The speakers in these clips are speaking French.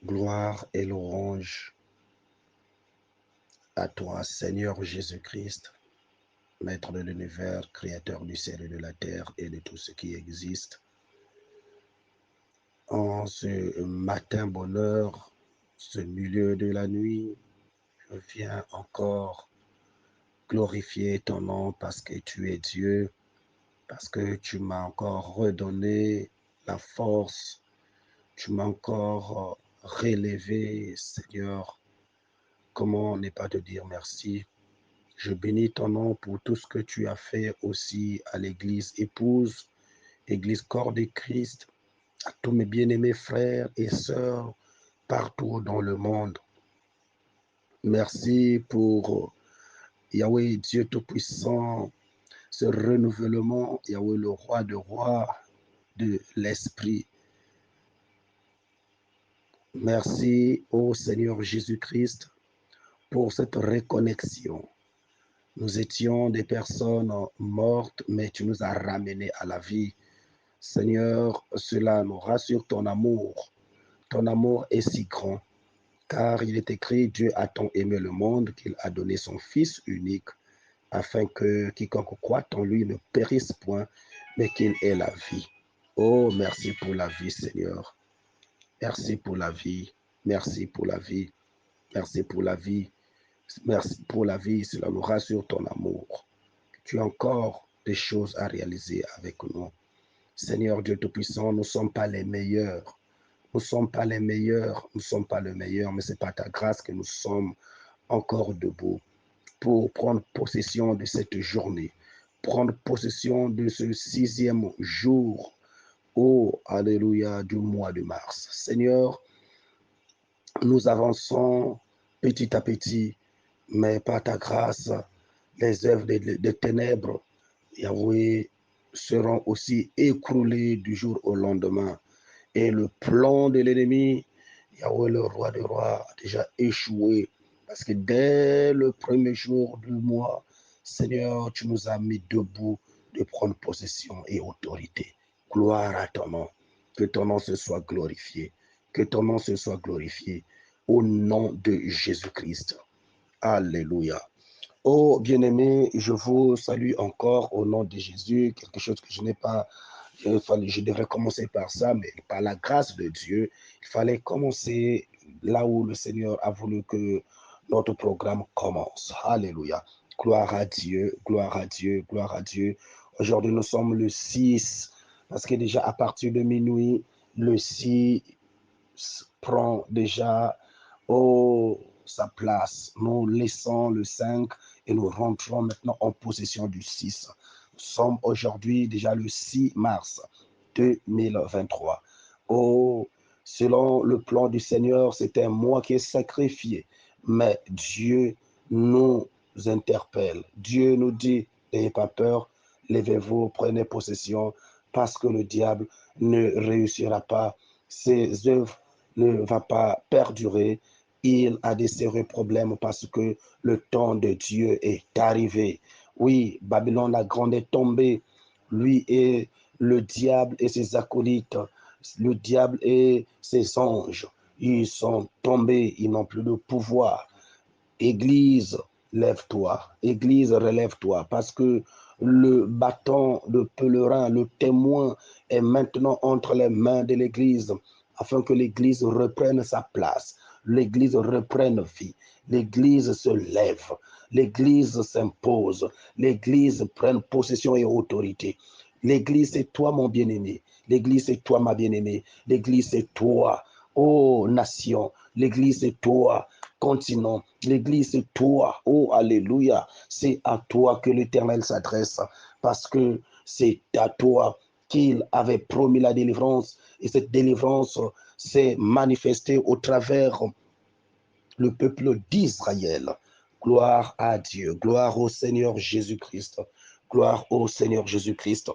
Gloire et louange à toi, Seigneur Jésus-Christ, Maître de l'univers, Créateur du ciel et de la terre et de tout ce qui existe. En ce matin bonheur, ce milieu de la nuit, je viens encore glorifier ton nom parce que tu es Dieu, parce que tu m'as encore redonné la force, tu m'as encore relevé, Seigneur. Comment ne pas te dire merci? Je bénis ton nom pour tout ce que tu as fait aussi à l'église épouse, église corps de Christ, à tous mes bien-aimés frères et sœurs partout dans le monde. Merci pour Yahweh Dieu Tout-Puissant, ce renouvellement, Yahweh le roi de rois de l'Esprit. Merci au Seigneur Jésus-Christ pour cette reconnexion. Nous étions des personnes mortes, mais tu nous as ramenés à la vie. Seigneur, cela nous rassure ton amour. Ton amour est si grand, car il est écrit, Dieu a tant aimé le monde qu'il a donné son Fils unique, afin que quiconque croit en lui ne périsse point, mais qu'il ait la vie. Oh, merci pour la vie, Seigneur. Merci pour la vie. Merci pour la vie. Merci pour la vie. Merci pour la vie. Cela nous rassure ton amour. Tu as encore des choses à réaliser avec nous. Seigneur Dieu Tout-Puissant, nous ne sommes pas les meilleurs. Nous ne sommes pas les meilleurs. Nous ne sommes pas le meilleur, mais c'est par ta grâce que nous sommes encore debout pour prendre possession de cette journée, prendre possession de ce 6e jour, oh, alléluia, du mois de mars. Seigneur, nous avançons petit à petit, mais par ta grâce, les œuvres des ténèbres, Yahweh, seront aussi écroulées du jour au lendemain. Et le plan de l'ennemi, Yahweh, le roi des rois, a déjà échoué. Parce que dès le premier jour du mois, Seigneur, tu nous as mis debout de prendre possession et autorité. Gloire à ton nom. Que ton nom se soit glorifié. Que ton nom se soit glorifié. Au nom de Jésus-Christ. Alléluia. Oh, bien-aimés, je vous salue encore au nom de Jésus. Quelque chose que je n'ai pas, je devrais commencer par ça, mais par la grâce de Dieu, il fallait commencer là où le Seigneur a voulu que notre programme commence. Alléluia. Gloire à Dieu, gloire à Dieu, gloire à Dieu. Aujourd'hui, nous sommes le 6, parce que déjà à partir de minuit, le 6 prend déjà sa place. Nous laissons le 5 et nous rentrons maintenant en possession du 6. Nous sommes aujourd'hui déjà le 6 mars 2023. Oh, selon le plan du Seigneur, c'est un mois qui est sacrifié. Mais Dieu nous interpelle. Dieu nous dit, n'ayez pas peur, levez-vous, prenez possession, parce que le diable ne réussira pas. Ses œuvres ne vont pas perdurer. Il a des sérieux problèmes parce que le temps de Dieu est arrivé. Oui, Babylone la grande est tombée. Lui et le diable et ses acolytes, le diable et ses anges, ils sont tombés, ils n'ont plus de pouvoir. Église, lève-toi. Église, relève-toi. Parce que le bâton de pèlerin, le témoin est maintenant entre les mains de l'Église, afin que l'Église reprenne sa place. L'Église reprenne vie. L'Église se lève. L'Église s'impose. L'Église prenne possession et autorité. L'Église, c'est toi, mon bien-aimé. L'Église, c'est toi, ma bien-aimée. L'Église, c'est toi, ô nation. L'Église, c'est toi, continent. L'Église, c'est toi. Oh, alléluia. C'est à toi que l'Éternel s'adresse, parce que c'est à toi qu'il avait promis la délivrance. Et cette délivrance s'est manifestée au travers le peuple d'Israël. Gloire à Dieu. Gloire au Seigneur Jésus-Christ. Gloire au Seigneur Jésus-Christ.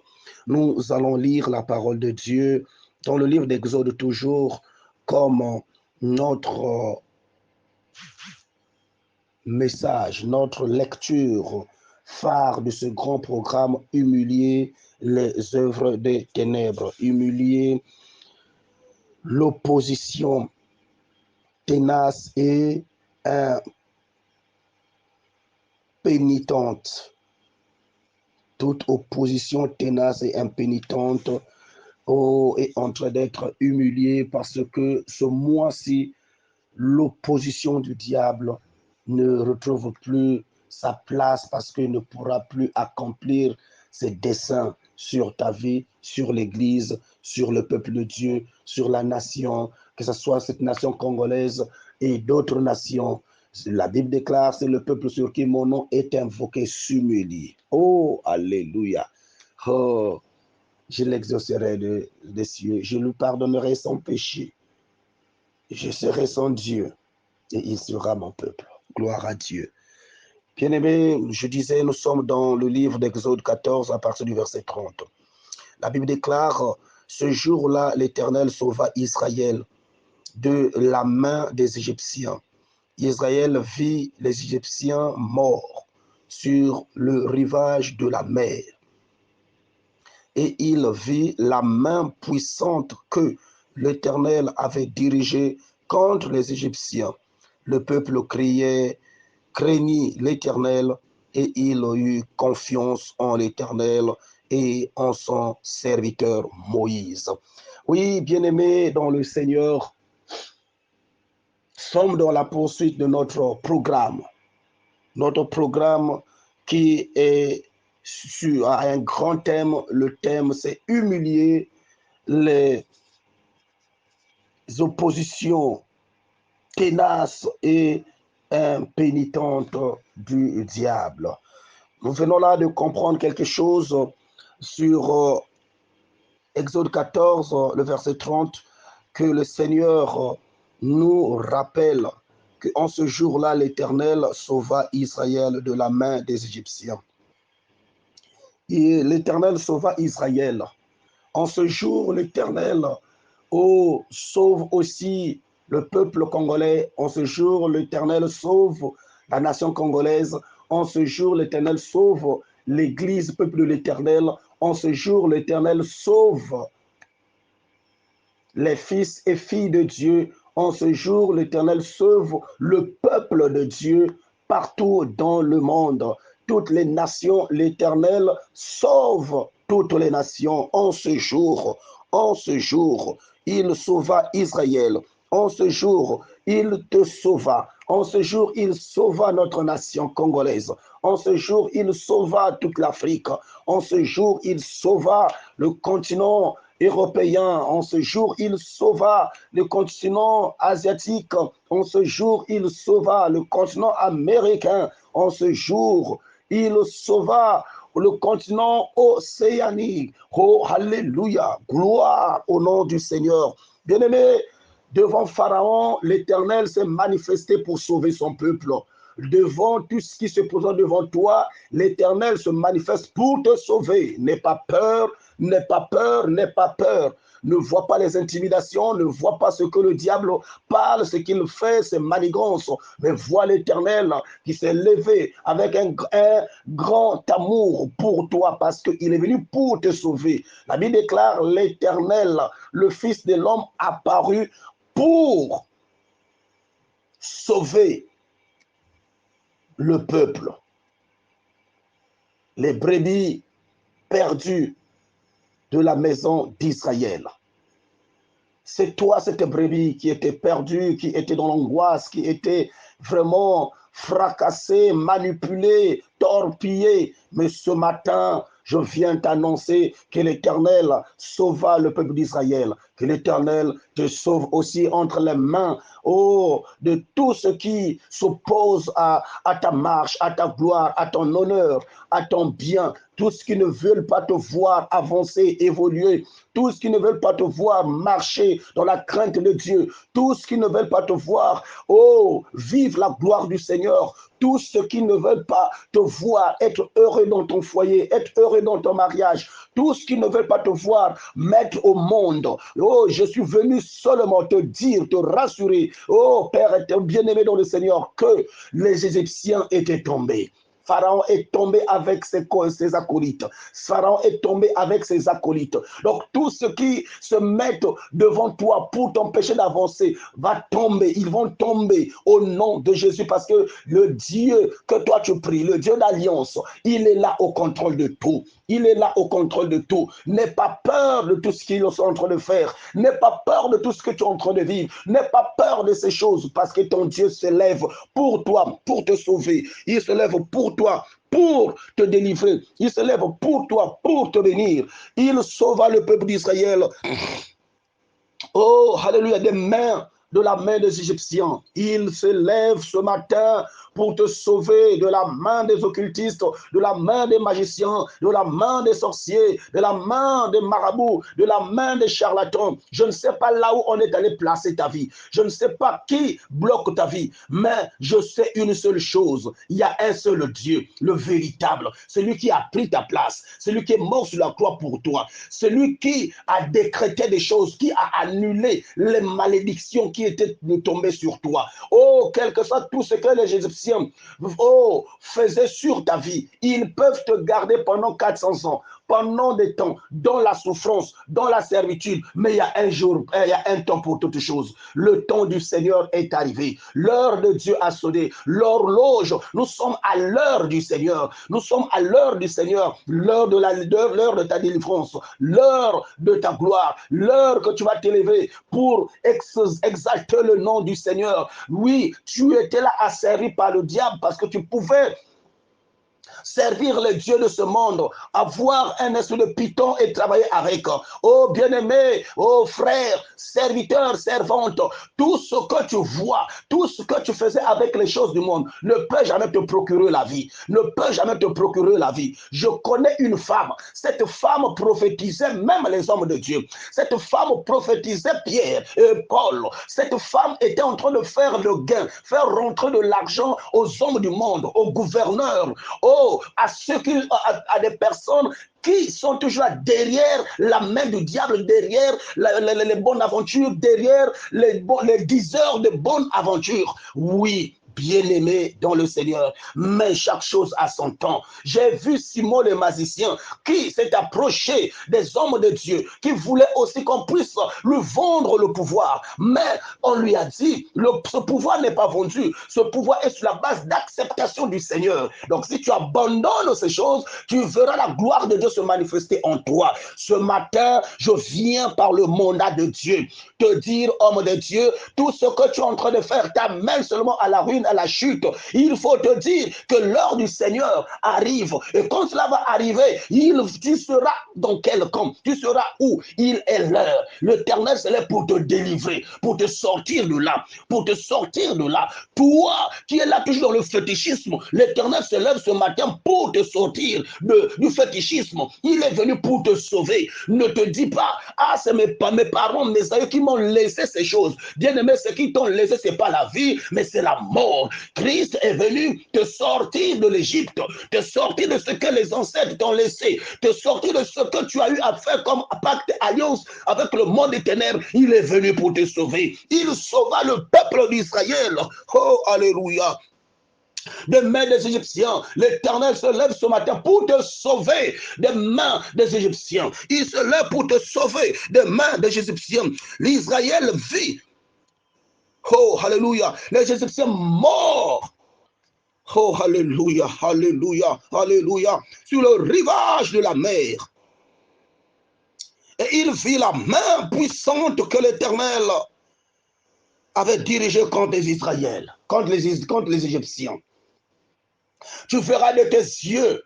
Nous allons lire la parole de Dieu dans le livre d'Exode, toujours comme notre message, notre lecture phare de ce grand programme, humilier les œuvres des ténèbres, humilier l'opposition ténace et impénitente. Toute opposition ténace et impénitente est en train d'être humiliée parce que ce mois-ci, l'opposition du diable ne retrouve plus sa place parce qu'il ne pourra plus accomplir ses desseins sur ta vie, sur l'Église, sur le peuple de Dieu, sur la nation, que ce soit cette nation congolaise et d'autres nations. La Bible déclare, c'est le peuple sur qui mon nom est invoqué s'humilie. Oh, alléluia. Oh, je l'exaucerai des cieux, je lui pardonnerai son péché. Je serai son Dieu et il sera mon peuple. Gloire à Dieu. Bien-aimés, je disais, nous sommes dans le livre d'Exode 14 à partir du verset 30. La Bible déclare, ce jour-là, l'Éternel sauva Israël de la main des Égyptiens. Israël vit les Égyptiens morts sur le rivage de la mer. Et il vit la main puissante que l'Éternel avait dirigée contre les Égyptiens. Le peuple craignit l'Éternel et il eut confiance en l'Éternel et en son serviteur Moïse. Oui, bien-aimés dans le Seigneur, sommes dans la poursuite de notre programme. Notre programme qui est sur un grand thème. Le thème, c'est humilier les oppositions ténaces et impénitentes du diable. Nous venons là de comprendre quelque chose sur Exode 14, le verset 30, que le Seigneur nous rappelle qu'en ce jour-là, l'Éternel sauva Israël de la main des Égyptiens. Et l'Éternel sauva Israël. En ce jour, l'Éternel sauve aussi le peuple congolais. En ce jour, l'Éternel sauve la nation congolaise. En ce jour, l'Éternel sauve l'Église, peuple de l'Éternel. En ce jour, l'Éternel sauve les fils et filles de Dieu. En ce jour, l'Éternel sauve le peuple de Dieu partout dans le monde. Toutes les nations, l'Éternel sauve toutes les nations. En ce jour, il sauva Israël. En ce jour, il te sauva. En ce jour, il sauva notre nation congolaise. En ce jour, il sauva toute l'Afrique. En ce jour, il sauva le continent européen. En ce jour, il sauva le continent asiatique. En ce jour, il sauva le continent américain. En ce jour, il sauva le continent océanique. Oh, alléluia, gloire au nom du Seigneur. Bien-aimés, devant Pharaon, l'Éternel s'est manifesté pour sauver son peuple. Devant tout ce qui se présente devant toi, l'Éternel se manifeste pour te sauver. N'aie pas peur, n'aie pas peur, n'aie pas peur. Ne vois pas les intimidations, ne vois pas ce que le diable parle, ce qu'il fait, ses manigances, mais vois l'Éternel qui s'est levé avec un grand amour pour toi parce qu'il est venu pour te sauver. La Bible déclare l'Éternel, le Fils de l'homme apparu pour sauver le peuple, les brebis perdues de la maison d'Israël. C'est toi, cette brebis qui était perdue, qui était dans l'angoisse, qui était vraiment fracassée, manipulée, torpillée. Mais ce matin, je viens t'annoncer que l'Éternel sauva le peuple d'Israël, que l'Éternel te sauve aussi entre les mains, de tout ce qui s'oppose à ta marche, à ta gloire, à ton honneur, à ton bien, tout ce qui ne veulent pas te voir avancer, évoluer, tous ceux qui ne veulent pas te voir marcher dans la crainte de Dieu, tous ceux qui ne veulent pas te voir, vivre la gloire du Seigneur, tous ceux qui ne veulent pas te voir être heureux dans ton foyer, être heureux dans ton mariage, tous ceux qui ne veulent pas te voir mettre au monde. Je suis venu seulement te dire, te rassurer, Père bien-aimé dans le Seigneur, que les Égyptiens étaient tombés. Pharaon est tombé avec ses acolytes. Pharaon est tombé avec ses acolytes. Donc, tous ceux qui se mettent devant toi pour t'empêcher d'avancer va tomber. Ils vont tomber au nom de Jésus parce que le Dieu que toi tu pries, le Dieu d'alliance, il est là au contrôle de tout. Il est là au contrôle de tout. N'aie pas peur de tout ce qu'ils sont en train de faire. N'aie pas peur de tout ce que tu es en train de vivre. N'aie pas peur de ces choses parce que ton Dieu se lève pour toi, pour te sauver. Il se lève pour toi, pour te délivrer. Il se lève pour toi, pour te bénir. Il sauva le peuple d'Israël. Oh, alléluia, de la main des Égyptiens. Il se lève ce matin pour te sauver de la main des occultistes, de la main des magiciens, de la main des sorciers, de la main des marabouts, de la main des charlatans. Je ne sais pas là où on est allé placer ta vie. Je ne sais pas qui bloque ta vie, mais je sais une seule chose. Il y a un seul Dieu, le véritable, celui qui a pris ta place, celui qui est mort sur la croix pour toi, celui qui a décrété des choses, qui a annulé les malédictions qui étaient tombées sur toi. Oh, quel que soit tout ce que les Égyptiens faisaient sur ta vie, ils peuvent te garder pendant 400 ans, pendant des temps, dans la souffrance, dans la servitude. Mais il y a un jour, il y a un temps pour toutes choses. Le temps du Seigneur est arrivé. L'heure de Dieu a sonné. L'horloge, nous sommes à l'heure du Seigneur. Nous sommes à l'heure du Seigneur. L'heure de ta délivrance. L'heure de ta gloire. L'heure que tu vas t'élever pour exalter le nom du Seigneur. Oui, tu étais là asservi par le diable parce que tu pouvais servir les dieux de ce monde, avoir un esprit de python et travailler avec. Oh bien-aimé, oh frère, serviteur, servante, tout ce que tu vois, tout ce que tu faisais avec les choses du monde ne peut jamais te procurer la vie, ne peut jamais te procurer la vie. Je connais une femme, cette femme prophétisait même les hommes de Dieu, cette femme prophétisait Pierre et Paul, cette femme était en train de faire le gain, faire rentrer de l'argent aux hommes du monde, aux gouverneurs, à ceux qui, à des personnes qui sont toujours derrière la main du diable, derrière les bonnes aventures, derrière les diseurs de bonnes aventures. Oui, bien-aimé dans le Seigneur, mais chaque chose a son temps. J'ai vu Simon le magicien qui s'est approché des hommes de Dieu, qui voulait aussi qu'on puisse lui vendre le pouvoir, mais on lui a dit, ce pouvoir n'est pas vendu, ce pouvoir est sur la base d'acceptation du Seigneur. Donc si tu abandonnes ces choses, tu verras la gloire de Dieu se manifester en toi. Ce matin, je viens par le mandat de Dieu te dire, homme de Dieu, tout ce que tu es en train de faire t'amène seulement à la ruine, à la chute. Il faut te dire que l'heure du Seigneur arrive. Et quand cela va arriver, tu seras dans quel camp? Tu seras où? Il est l'heure. L'Éternel se lève pour te délivrer, pour te sortir de là, pour te sortir de là. Toi qui es là toujours dans le fétichisme, l'Éternel se lève ce matin pour te sortir du fétichisme. Il est venu pour te sauver. Ne te dis pas, ah, c'est mes parents, mes aïeux qui m'ont laissé ces choses. Bien-aimé, ce qui t'ont laissé, c'est pas la vie, mais c'est la mort. Christ est venu te sortir de l'Égypte, te sortir de ce que les ancêtres t'ont laissé, te sortir de ce que tu as eu à faire comme pacte, alliance avec le monde des ténèbres. Il est venu pour te sauver. Il sauva le peuple d'Israël. Oh, alléluia. Des mains des Égyptiens. L'Éternel se lève ce matin pour te sauver des mains des Égyptiens. Il se lève pour te sauver des mains des Égyptiens. L'Israël vit. Oh, alléluia. Les Égyptiens morts. Oh, alléluia, alléluia, alléluia. Sur le rivage de la mer. Et il vit la main puissante que l'Éternel avait dirigée contre les Israël, contre les Égyptiens. Tu verras de tes yeux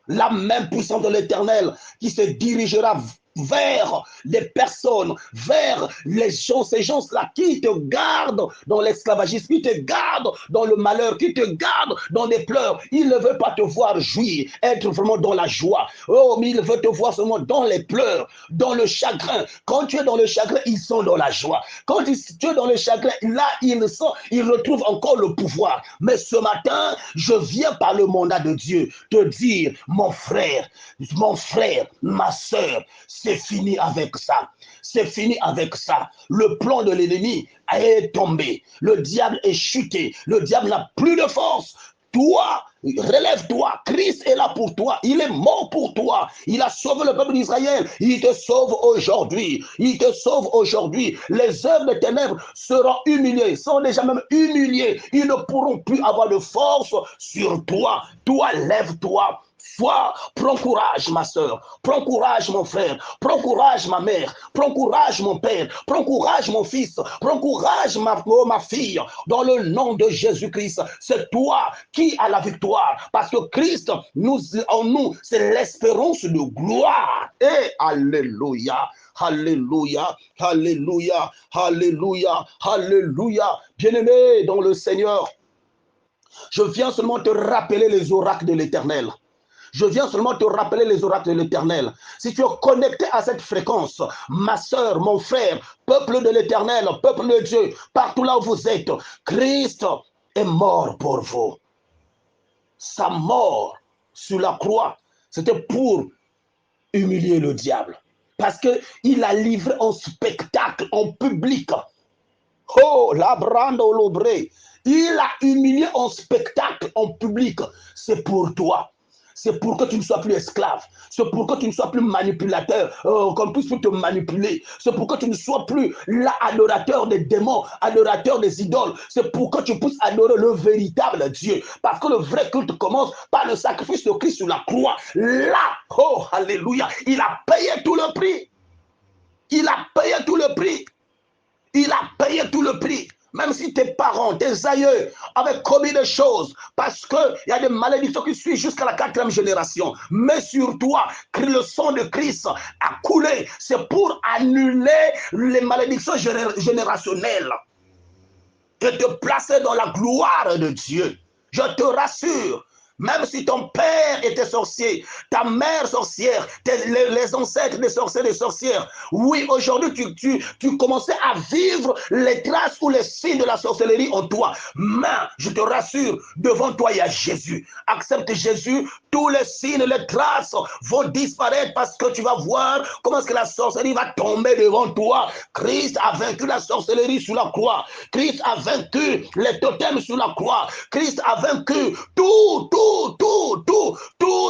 la main puissante de l'Éternel qui se dirigera vers les personnes, vers les gens, ces gens-là qui te gardent dans l'esclavagisme, qui te gardent dans le malheur, qui te gardent dans les pleurs. Il ne veut pas te voir jouir, être vraiment dans la joie. Oh, mais il veut te voir seulement dans les pleurs, dans le chagrin. Quand tu es dans le chagrin, ils sont dans la joie. Quand tu es dans le chagrin, là, ils retrouvent encore le pouvoir. Mais ce matin, je viens par le mandat de Dieu te dire, mon frère, ma soeur, c'est fini avec ça. C'est fini avec ça. Le plan de l'ennemi est tombé. Le diable est chuté. Le diable n'a plus de force. Toi, relève-toi, Christ est là pour toi, il est mort pour toi, il a sauvé le peuple d'Israël, il te sauve aujourd'hui, il te sauve aujourd'hui. Les œuvres des ténèbres seront humiliées, sont déjà même humiliées, ils ne pourront plus avoir de force sur toi. Toi, lève-toi. Foi, prends courage, ma soeur, prends courage, mon frère, prends courage, ma mère, prends courage, mon père, prends courage, mon fils, prends courage, ma fille, dans le nom de Jésus-Christ. C'est toi qui as la victoire, parce que Christ, en nous, c'est l'espérance de gloire. Et alléluia. Alléluia, alléluia, alléluia, alléluia. Bien-aimé dans le Seigneur, je viens seulement te rappeler les oracles de l'Éternel. Je viens seulement te rappeler les oracles de l'Éternel. Si tu es connecté à cette fréquence, ma soeur, mon frère, peuple de l'Éternel, peuple de Dieu, partout là où vous êtes, Christ est mort pour vous. Sa mort sur la croix, c'était pour humilier le diable. Parce qu'il a livré en spectacle, en public. Oh, la brande au lobré. Il a humilié en spectacle, en public. C'est pour toi. C'est pour que tu ne sois plus esclave. C'est pour que tu ne sois plus manipulateur, qu'on puisse plus te manipuler. C'est pour que tu ne sois plus là adorateur des démons, adorateur des idoles. C'est pour que tu puisses adorer le véritable Dieu. Parce que le vrai culte commence par le sacrifice de Christ sur la croix. Là, oh, alléluia, il a payé tout le prix. Il a payé tout le prix. Il a payé tout le prix. Même si tes parents, tes aïeux avaient commis des choses, parce qu'il y a des malédictions qui suivent jusqu'à la 4e génération. Mais sur toi, le sang de Christ a coulé. C'est pour annuler les malédictions générationnelles et te placer dans la gloire de Dieu. Je te rassure. Même si ton père était sorcier, ta mère sorcière, les ancêtres des sorciers, des sorcières, oui, aujourd'hui, tu commençais à vivre les traces ou les signes de la sorcellerie en toi. Mais, je te rassure, devant toi, il y a Jésus. Accepte Jésus, tous les signes, les traces vont disparaître parce que tu vas voir comment est-ce que la sorcellerie va tomber devant toi. Christ a vaincu la sorcellerie sur la croix. Christ a vaincu les totems sur la croix. Christ a vaincu tout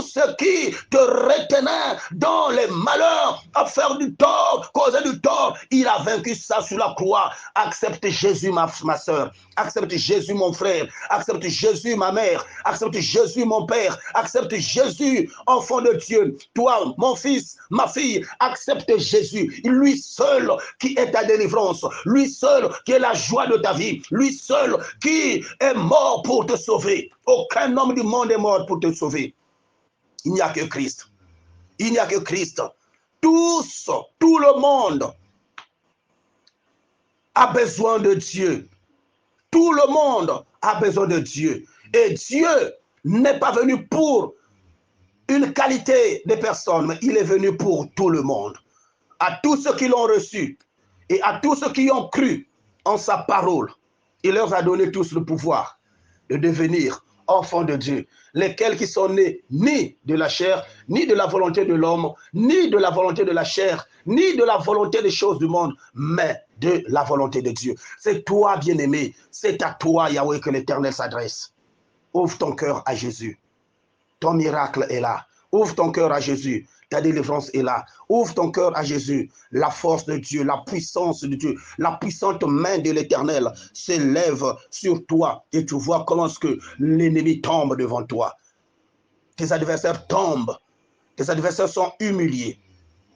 ce qui te retenait dans les malheurs, à faire du tort, causer du tort. Il a vaincu ça sur la croix. Accepte Jésus, ma soeur. Accepte Jésus, mon frère. Accepte Jésus, ma mère. Accepte Jésus, mon père. Accepte Jésus, enfant de Dieu. Toi, mon fils, ma fille, accepte Jésus. Lui seul qui est ta délivrance. Lui seul qui est la joie de ta vie. Lui seul qui est mort pour te sauver. Aucun homme du monde est mort pour te sauver. Il n'y a que Christ. Il n'y a que Christ. Tous, tout le monde a besoin de Dieu. Tout le monde a besoin de Dieu. Et Dieu n'est pas venu pour une qualité de personnes, mais il est venu pour tout le monde. À tous ceux qui l'ont reçu et à tous ceux qui ont cru en sa parole, il leur a donné tous le pouvoir de devenir enfants de Dieu, lesquels qui sont nés ni de la chair, ni de la volonté de l'homme, ni de la volonté de la chair, ni de la volonté des choses du monde, mais de la volonté de Dieu. C'est toi, bien-aimé, c'est à toi, Yahweh, que l'Éternel s'adresse. Ouvre ton cœur à Jésus. Ton miracle est là. Ouvre ton cœur à Jésus. Ta délivrance est là. Ouvre ton cœur à Jésus. La force de Dieu, la puissance de Dieu, la puissante main de l'Éternel s'élève sur toi et tu vois comment est-ce que l'ennemi tombe devant toi. Tes adversaires tombent. Tes adversaires sont humiliés.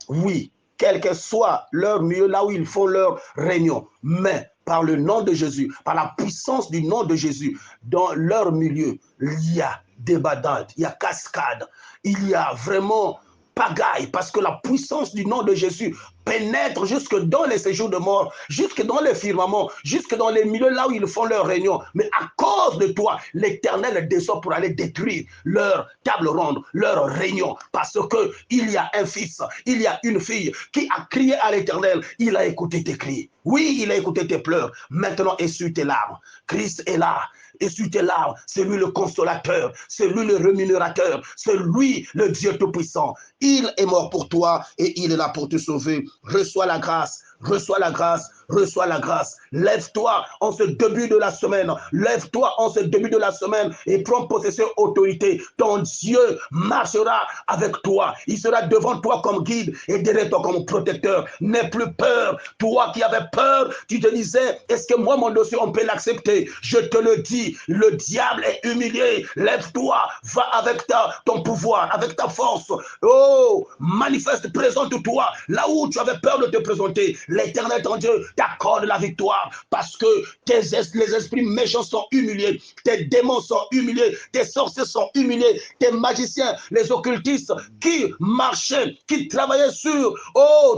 Oui, quel que soit leur milieu, là où ils font leur réunion, mais par le nom de Jésus, par la puissance du nom de Jésus, dans leur milieu, il y a débandade, il y a cascade, il y a vraiment pagaille, parce que la puissance du nom de Jésus pénètre jusque dans les séjours de mort, jusque dans les firmaments, jusque dans les milieux là où ils font leur réunion. Mais à cause de toi, l'Éternel descend pour aller détruire leur table ronde, leur réunion, parce que il y a un fils, il y a une fille qui a crié à l'Éternel, il a écouté tes cris. Oui, il a écouté tes pleurs. Maintenant, essuie tes larmes. Christ est là. Essuie tes larmes. C'est lui le consolateur. C'est lui le rémunérateur. C'est lui le Dieu Tout-Puissant. Il est mort pour toi et il est là pour te sauver. Reçois la grâce. reçois la grâce, reçois la grâce. Lève-toi en ce début de la semaine, lève-toi en ce début de la semaine et prends possession autorité. Ton Dieu marchera avec toi, il sera devant toi comme guide et derrière toi comme protecteur. N'aie plus peur, toi qui avais peur, tu te disais, est-ce que moi mon dossier on peut l'accepter? Je te le dis, le diable est humilié. Lève-toi, va avec ton pouvoir, avec ta force. Oh, manifeste, présente-toi là où tu avais peur de te présenter. L'Éternel ton Dieu t'accorde la victoire parce que les esprits méchants sont humiliés, tes démons sont humiliés, tes sorciers sont humiliés, tes magiciens, les occultistes qui marchaient, qui travaillaient sur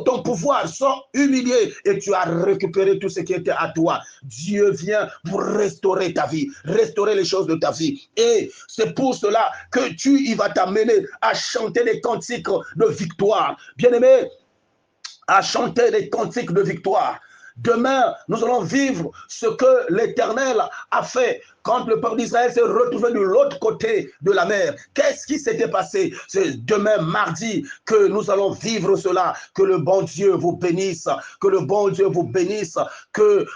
ton pouvoir sont humiliés et tu as récupéré tout ce qui était à toi. Dieu vient pour restaurer ta vie, restaurer les choses de ta vie. Et c'est pour cela que il va t'amener à chanter des cantiques de victoire. Bien-aimé, à chanter des cantiques de victoire. Demain, nous allons vivre ce que l'Éternel a fait quand le peuple d'Israël s'est retrouvé de l'autre côté de la mer. Qu'est-ce qui s'était passé? C'est demain, mardi, que nous allons vivre cela. Que le bon Dieu vous bénisse, que le bon Dieu vous bénisse, que,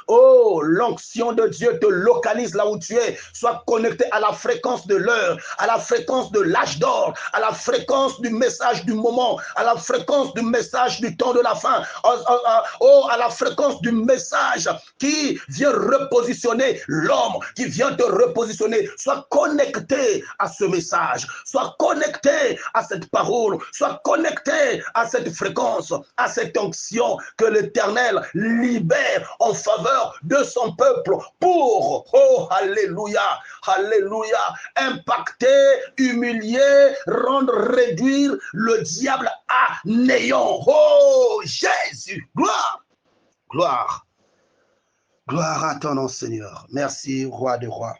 l'onction de Dieu te localise là où tu es. Sois connecté à la fréquence de l'heure, à la fréquence de l'âge d'or, à la fréquence du message du moment, à la fréquence du message du temps de la fin, à la fréquence du message qui vient repositionner l'homme, qui vient te repositionner. Sois connecté à ce message, sois connecté à cette parole, sois connecté à cette fréquence, à cette onction que l'Éternel libère en faveur de son peuple pour, alléluia, alléluia, impacter, humilier, rendre, réduire le diable à néant. Oh Jésus, gloire. Gloire, gloire à ton nom, Seigneur. Merci, Roi des rois.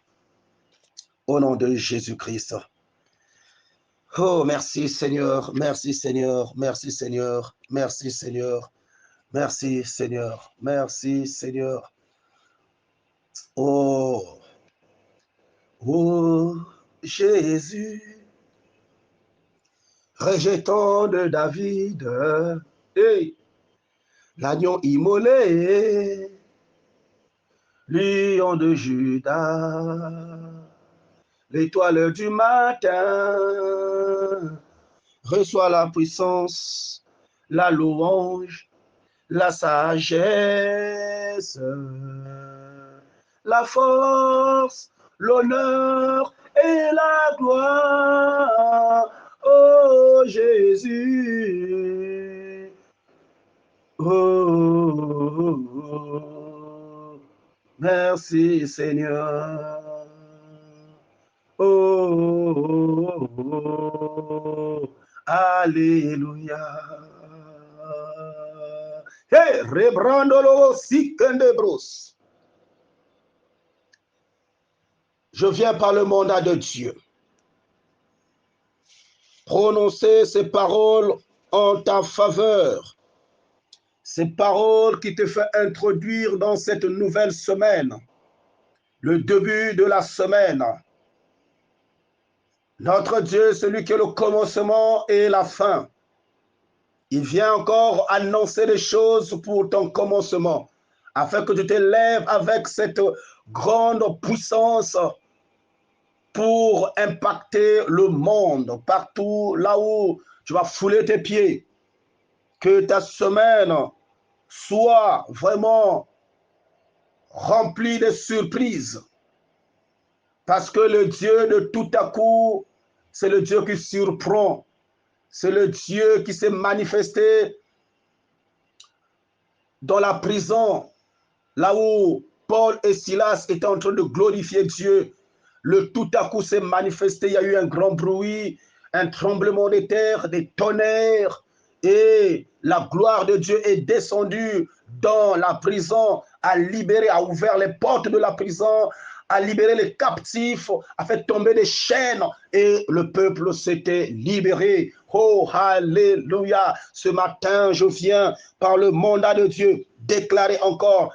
Au nom de Jésus-Christ. Oh, merci, Seigneur. Merci, Seigneur. Merci, Seigneur. Merci, Seigneur. Merci, Seigneur. Merci, Seigneur. Oh, oh, Jésus, rejetant de David, hey, l'agneau immolé, lion de Judas, l'étoile du matin, reçois la puissance, la louange, la sagesse, la force, l'honneur et la gloire. Oh Jésus, oh, merci Seigneur. Oh, alléluia. Hey, rebrandolo sikendebros. Je viens par le mandat de Dieu prononcer ces paroles en ta faveur. Ces paroles qui te font introduire dans cette nouvelle semaine, le début de la semaine. Notre Dieu, celui qui est le commencement et la fin, il vient encore annoncer des choses pour ton commencement, afin que tu te lèves avec cette grande puissance pour impacter le monde, partout là où tu vas fouler tes pieds. Que ta semaine soit vraiment remplie de surprises, parce que le Dieu de tout à coup, c'est le Dieu qui surprend. C'est le Dieu qui s'est manifesté dans la prison, là où Paul et Silas étaient en train de glorifier Dieu. Le tout à coup s'est manifesté, il y a eu un grand bruit, un tremblement de terre, des tonnerres, et la gloire de Dieu est descendue dans la prison, a libéré, a ouvert les portes de la prison, a libéré les captifs, a fait tomber des chaînes et le peuple s'était libéré. Oh, alléluia. Ce matin, je viens par le mandat de Dieu déclarer encore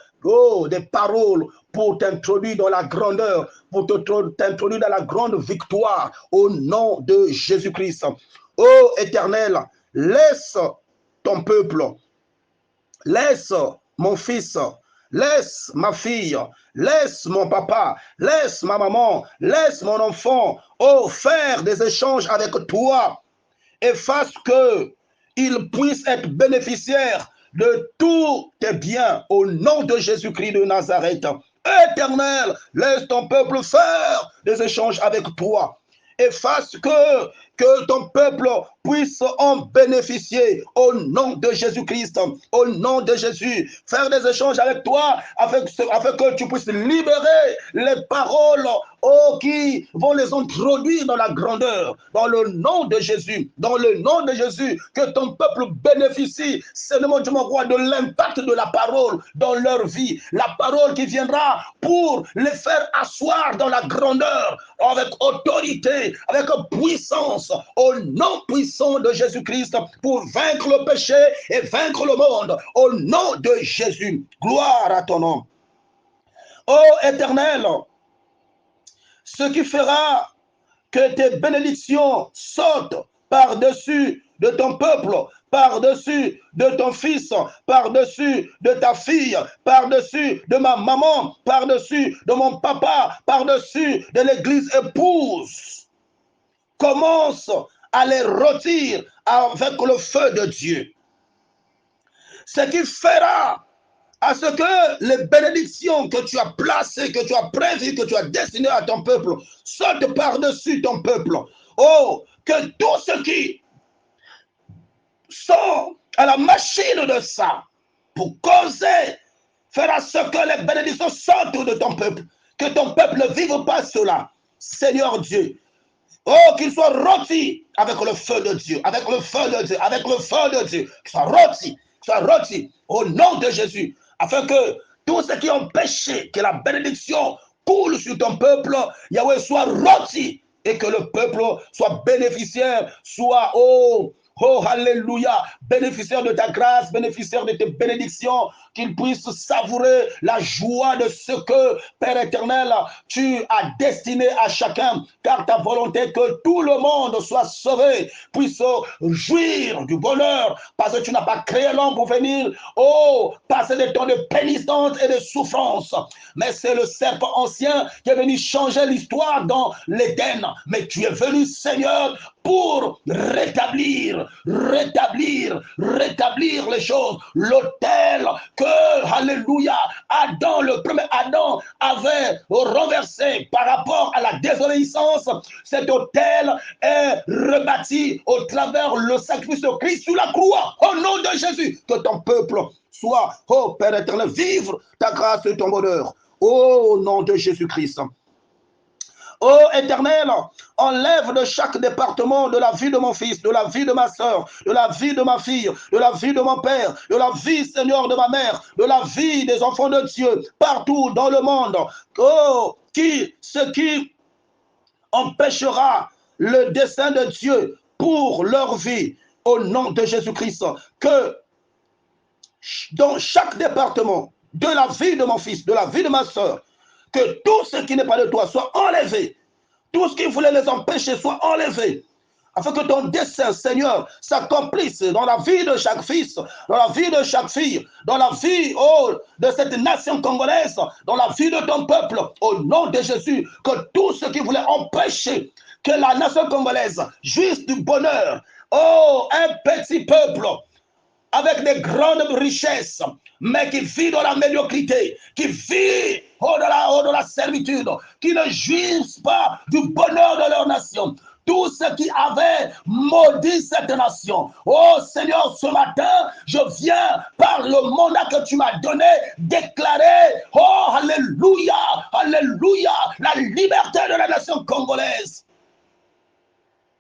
des paroles pour t'introduire dans la grandeur, pour t'introduire dans la grande victoire au nom de Jésus-Christ. Oh Éternel, laisse ton peuple, laisse mon fils, laisse ma fille, laisse mon papa, laisse ma maman, laisse mon enfant, oh, faire des échanges avec toi et fasse qu'il puisse être bénéficiaire de tous tes biens au nom de Jésus-Christ de Nazareth. Éternel, laisse ton peuple faire des échanges avec toi et fasse que ton peuple puisse en bénéficier au nom de Jésus-Christ, au nom de Jésus. Faire des échanges avec toi afin que tu puisses libérer les paroles qui vont les introduire dans la grandeur, dans le nom de Jésus, dans le nom de Jésus, que ton peuple bénéficie seulement, du roi, de l'impact de la parole dans leur vie, la parole qui viendra pour les faire asseoir dans la grandeur, avec autorité, avec puissance, au nom puissant de Jésus-Christ, pour vaincre le péché et vaincre le monde, au nom de Jésus. Gloire à ton nom. Ô Éternel, ce qui fera que tes bénédictions sautent par-dessus de ton peuple, par-dessus de ton fils, par-dessus de ta fille, par-dessus de ma maman, par-dessus de mon papa, par-dessus de l'église épouse. Commence à les rôtir avec le feu de Dieu. Ce qui fera à ce que les bénédictions que tu as placées, que tu as prévues, que tu as destinées à ton peuple, sautent par-dessus ton peuple. Oh, que tous ceux qui sont à la machine de ça, pour causer, faire à ce que les bénédictions sortent de ton peuple, que ton peuple ne vive pas cela. Seigneur Dieu, oh, qu'il soit rôti avec le feu de Dieu, avec le feu de Dieu, avec le feu de Dieu, qu'il soit rôti au nom de Jésus, afin que tous ceux qui ont péché, que la bénédiction coule sur ton peuple, Yahweh, soit rôti et que le peuple soit bénéficiaire, soit, oh, alléluia, bénéficiaire de ta grâce, bénéficiaire de tes bénédictions, qu'il puisse savourer la joie de ce que, Père éternel, tu as destiné à chacun, car ta volonté est que tout le monde soit sauvé, puisse jouir du bonheur, parce que tu n'as pas créé l'homme pour venir, oh, passer des temps de pénitence et de souffrance, mais c'est le serpent ancien qui est venu changer l'histoire dans l'Éden, mais tu es venu, Seigneur, pour rétablir les choses. L'autel que, alléluia, Adam, le premier Adam, avait renversé par rapport à la désobéissance, cet autel est rebâti au travers le sacrifice de Christ sur la croix. Au nom de Jésus, que ton peuple soit, oh Père éternel, vivre ta grâce et ton bonheur. Au nom de Jésus-Christ. Ô Éternel, enlève de chaque département de la vie de mon fils, de la vie de ma soeur, de la vie de ma fille, de la vie de mon père, de la vie, Seigneur, de ma mère, de la vie des enfants de Dieu, partout dans le monde. Oh, ce qui empêchera le dessein de Dieu pour leur vie, au nom de Jésus-Christ, que dans chaque département de la vie de mon fils, de la vie de ma soeur, que tout ce qui n'est pas de toi soit enlevé. Tout ce qui voulait les empêcher soit enlevé. Afin que ton dessein, Seigneur, s'accomplisse dans la vie de chaque fils, dans la vie de chaque fille, dans la vie, oh, de cette nation congolaise, dans la vie de ton peuple, au nom de Jésus, que tout ce qui voulait empêcher que la nation congolaise jouisse du bonheur, oh, un petit peuple, avec des grandes richesses, mais qui vit dans la médiocrité, qui vit dans la servitude, qui ne jouissent pas du bonheur de leur nation. Tous ceux qui avaient maudit cette nation. Oh Seigneur, ce matin, je viens par le mandat que tu m'as donné, déclarer, oh alléluia, alléluia, la liberté de la nation congolaise.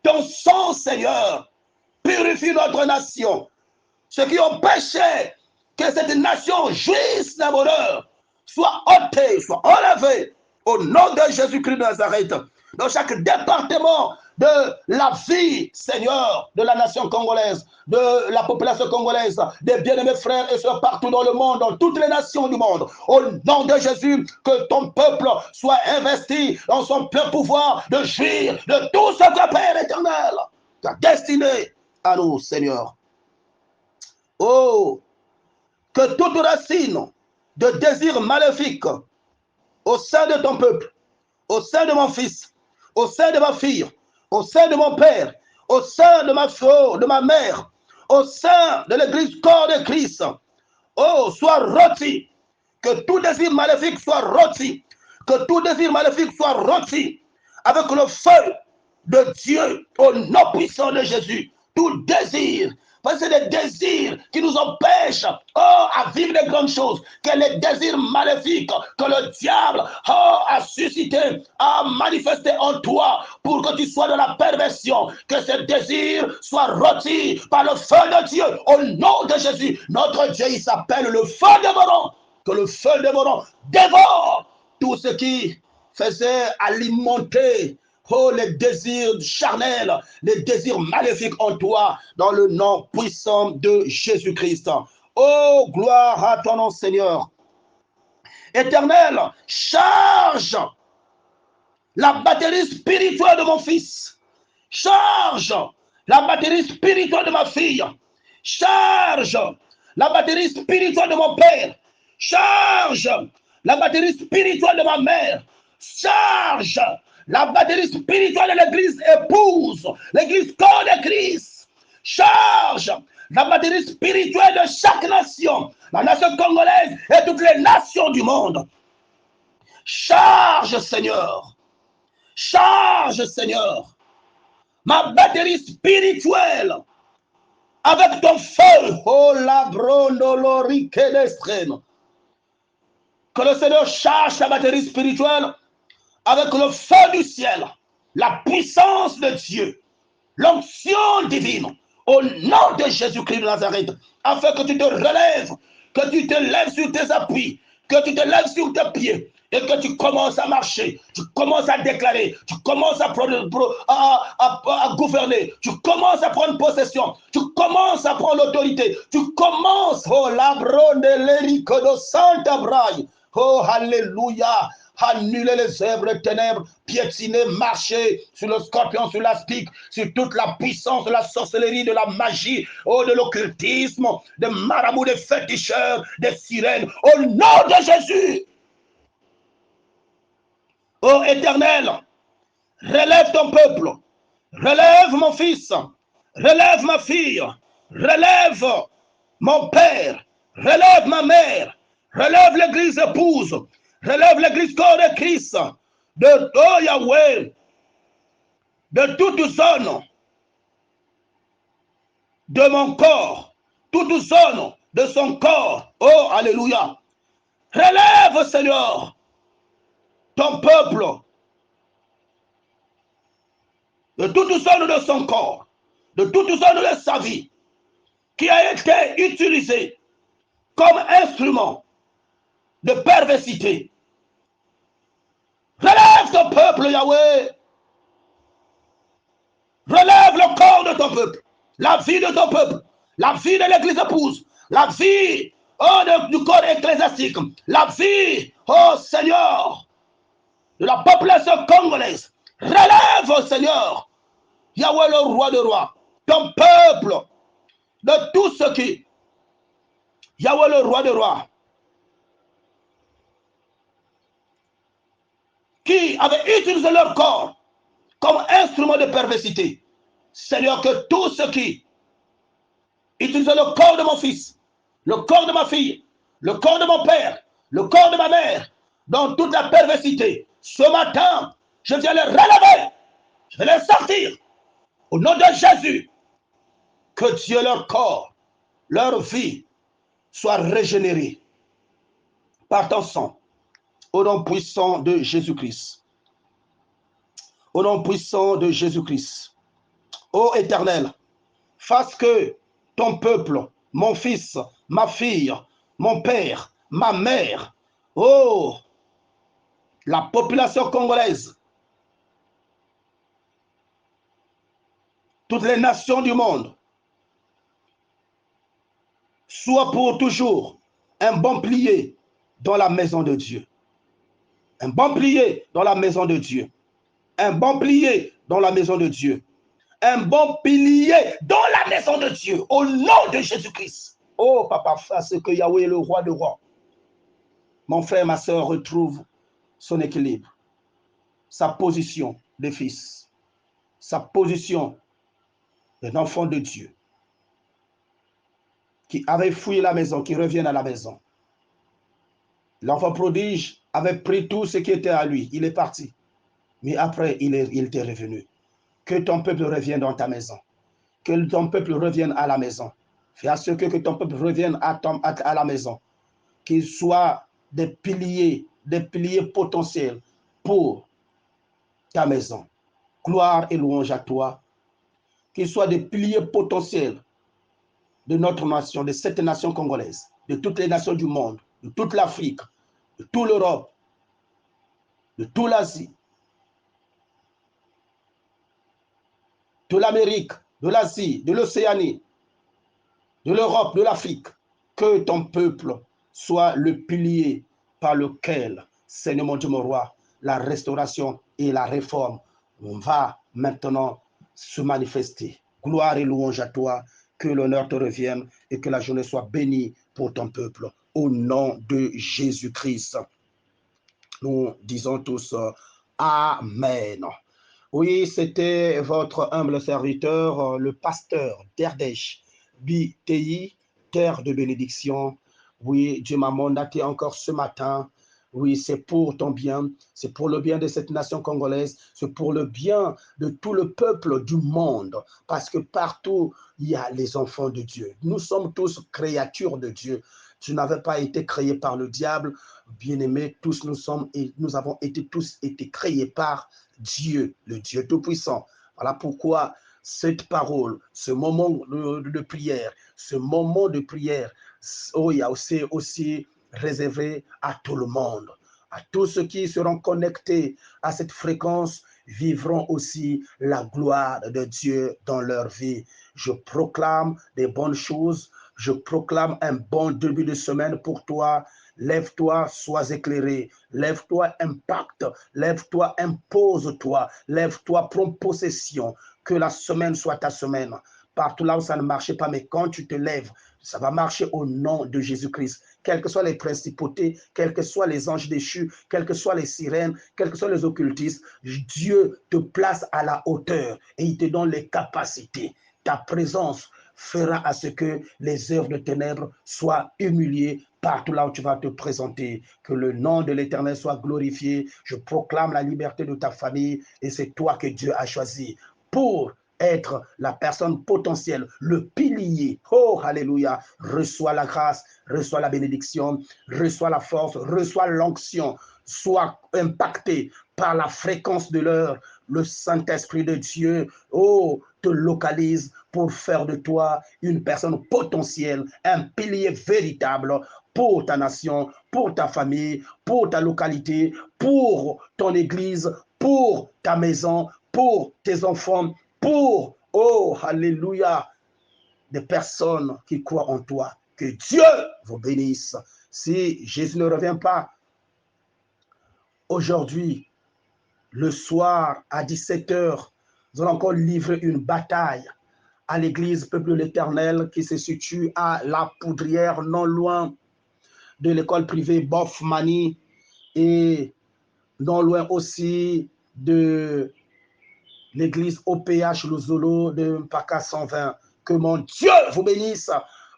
Ton sang, Seigneur, purifie notre nation. Ceux qui ont péché, que cette nation jouisse d'un bonheur, soit ôté, soit enlevé, au nom de Jésus-Christ de Nazareth, dans chaque département de la vie, Seigneur, de la nation congolaise, de la population congolaise, des bien-aimés frères et sœurs partout dans le monde, dans toutes les nations du monde. Au nom de Jésus, que ton peuple soit investi dans son plein pouvoir de jouir de tout ce que Père éternel t'a destiné à nous, Seigneur. Oh, que toute racine de désir maléfique au sein de ton peuple, au sein de mon fils, au sein de ma fille, au sein de mon père, au sein de ma fille, de ma mère, au sein de l'église corps de Christ, oh, soit rôti, que tout désir maléfique soit rôti, que tout désir maléfique soit rôti avec le feu de Dieu au nom puissant de Jésus. Tout désir, parce que c'est des désirs qui nous empêchent à vivre de grandes choses, que les désirs maléfiques que le diable a suscité, a manifesté en toi pour que tu sois dans la perversion, que ces désirs soient rôtis par le feu de Dieu au nom de Jésus. Notre Dieu, il s'appelle le feu dévorant, que le feu dévorant dévore tout ce qui faisait alimenter les désirs charnels, les désirs maléfiques en toi, dans le nom puissant de Jésus-Christ. Oh, gloire à ton nom, Seigneur. Éternel, charge la batterie spirituelle de mon fils. Charge la batterie spirituelle de ma fille. Charge la batterie spirituelle de mon père. Charge la batterie spirituelle de ma mère. Charge la batterie spirituelle de l'église épouse, l'église corps de Christ. Charge la batterie spirituelle de chaque nation, la nation congolaise et toutes les nations du monde. Charge, Seigneur. Charge, Seigneur, ma batterie spirituelle avec ton feu. Oh, la brondolorique d'estrène. Que le Seigneur charge ta batterie spirituelle avec le feu du ciel, la puissance de Dieu, l'onction divine, au nom de Jésus-Christ de Nazareth, afin que tu te relèves, que tu te lèves sur tes appuis, que tu te lèves sur tes pieds, et que tu commences à marcher, tu commences à déclarer, tu commences à gouverner, tu commences à prendre possession, tu commences à prendre l'autorité, tu commences, oh, labro de l'érico de Santa Braille, oh, alléluia, annuler les œuvres des ténèbres, piétiner, marcher sur le scorpion, sur l'aspic, sur toute la puissance de la sorcellerie, de la magie, oh, de l'occultisme, des marabouts, des féticheurs, des sirènes, au nom de Jésus. Ô Éternel, relève ton peuple, relève mon fils, relève ma fille, relève mon père, relève ma mère, relève l'église épouse, relève l'église corps de Christ, de oh Yahweh, de toute zone de mon corps, toute zone de son corps, oh alléluia. Relève, Seigneur, ton peuple, de toute zone de son corps, de toute zone de sa vie, qui a été utilisé comme instrument de perversité. Relève ton peuple, Yahweh. Relève le corps de ton peuple, la vie de ton peuple, la vie de l'église épouse, la vie du corps ecclésiastique, la vie, oh Seigneur, de la population congolaise. Relève, Seigneur, Yahweh le roi de rois, ton peuple, de tout ce qui, Yahweh le roi de rois, qui avait utilisé leur corps comme instrument de perversité. Seigneur, que tous ceux qui utilisent le corps de mon fils, le corps de ma fille, le corps de mon père, le corps de ma mère, dans toute la perversité, ce matin, je viens les relever, je vais les sortir. Au nom de Jésus, que Dieu, leur corps, leur vie, soit régénérée par ton sang, au nom puissant de Jésus-Christ. Au nom puissant de Jésus-Christ. Ô Éternel, fasse que ton peuple, mon fils, ma fille, mon père, ma mère, oh, la population congolaise, toutes les nations du monde, soient pour toujours un bon pilier dans la maison de Dieu. Un bon pilier dans la maison de Dieu. Un bon pilier dans la maison de Dieu. Un bon pilier dans la maison de Dieu, au nom de Jésus-Christ. Oh, papa, à ce que Yahweh est le roi de rois. Mon frère, ma soeur retrouve son équilibre, sa position de fils, sa position d'un enfant de Dieu qui avait fouillé la maison, qui revient à la maison. L'enfant prodige avait pris tout ce qui était à lui. Il est parti. Mais après, il était revenu. Que ton peuple revienne dans ta maison. Que ton peuple revienne à la maison. Fais à ce que ton peuple revienne à la maison. Qu'ils soient des piliers potentiels pour ta maison. Gloire et louange à toi. Qu'ils soient des piliers potentiels de notre nation, de cette nation congolaise, de toutes les nations du monde, de toute l'Afrique, de toute l'Europe, de toute l'Asie, de l'Amérique, de l'Asie, de l'Océanie, de l'Europe, de l'Afrique. Que ton peuple soit le pilier par lequel, Seigneur mon Dieu, mon roi, la restauration et la réforme va maintenant se manifester. Gloire et louange à toi, que l'honneur te revienne et que la journée soit bénie pour ton peuple. Au nom de Jésus-Christ, nous disons tous Amen. Oui, c'était votre humble serviteur, le pasteur d'Erdèche, BTI, terre de bénédiction. Oui, Dieu m'a mandaté encore ce matin. Oui, c'est pour ton bien, c'est pour le bien de cette nation congolaise, c'est pour le bien de tout le peuple du monde, parce que partout, il y a les enfants de Dieu. Nous sommes tous créatures de Dieu. Tu n'avais pas été créé par le diable, bien-aimés, tous nous avons tous été créés par Dieu, le Dieu Tout-Puissant. Voilà pourquoi cette parole, ce moment de prière, oh, il y a aussi réservé à tout le monde. À tous ceux qui seront connectés à cette fréquence vivront aussi la gloire de Dieu dans leur vie. Je proclame des bonnes choses. Je proclame un bon début de semaine pour toi. Lève-toi, sois éclairé. Lève-toi, impacte. Lève-toi, impose-toi. Lève-toi, prends possession. Que la semaine soit ta semaine. Partout là où ça ne marchait pas, mais quand tu te lèves, ça va marcher au nom de Jésus-Christ. Quelles que soient les principautés, quels que soient les anges déchus, quelles que soient les sirènes, quels que soient les occultistes, Dieu te place à la hauteur et il te donne les capacités. Ta présence fera à ce que les œuvres de ténèbres soient humiliées partout là où tu vas te présenter. Que le nom de l'Éternel soit glorifié. Je proclame la liberté de ta famille et c'est toi que Dieu a choisi pour être la personne potentielle, le pilier. Oh, alléluia. Reçois la grâce, reçois la bénédiction, reçois la force, reçois l'onction. Sois impacté par la fréquence de l'heure. Le Saint-Esprit de Dieu, oh, te localise pour faire de toi une personne potentielle, un pilier véritable pour ta nation, pour ta famille, pour ta localité, pour ton église, pour ta maison, pour tes enfants, pour, oh, alléluia, des personnes qui croient en toi. Que Dieu vous bénisse. Si Jésus ne revient pas aujourd'hui, le soir à 17h, nous allons encore livrer une bataille à l'église Peuple de l'Éternel qui se situe à La Poudrière, non loin de l'école privée Bofmani et non loin aussi de l'église OPH Luzolo de Mpaka 120. Que mon Dieu vous bénisse.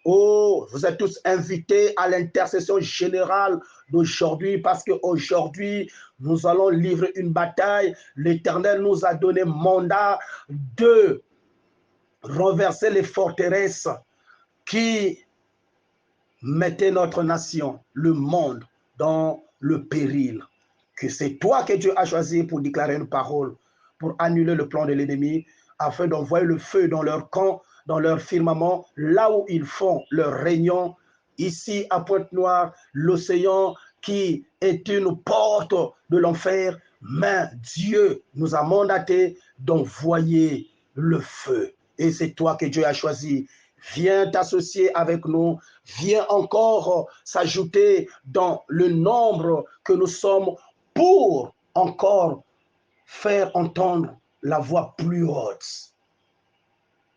Oh, vous êtes tous invités à l'intercession générale d'aujourd'hui parce qu'aujourd'hui, nous allons livrer une bataille. L'Éternel nous a donné mandat de renverser les forteresses qui mettaient notre nation, le monde, dans le péril. Que c'est toi que Dieu a choisi pour déclarer une parole, pour annuler le plan de l'ennemi, afin d'envoyer le feu dans leur camp, dans leur firmament, là où ils font leur réunion. Ici, à Pointe-Noire, l'océan qui est une porte de l'enfer, mais Dieu nous a mandaté d'envoyer le feu. Et c'est toi que Dieu a choisi. Viens t'associer avec nous, viens encore s'ajouter dans le nombre que nous sommes pour encore faire entendre la voix plus haute.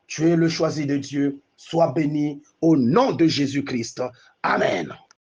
Tu es le choisi de Dieu, Sois béni au nom de Jésus-Christ. Amen.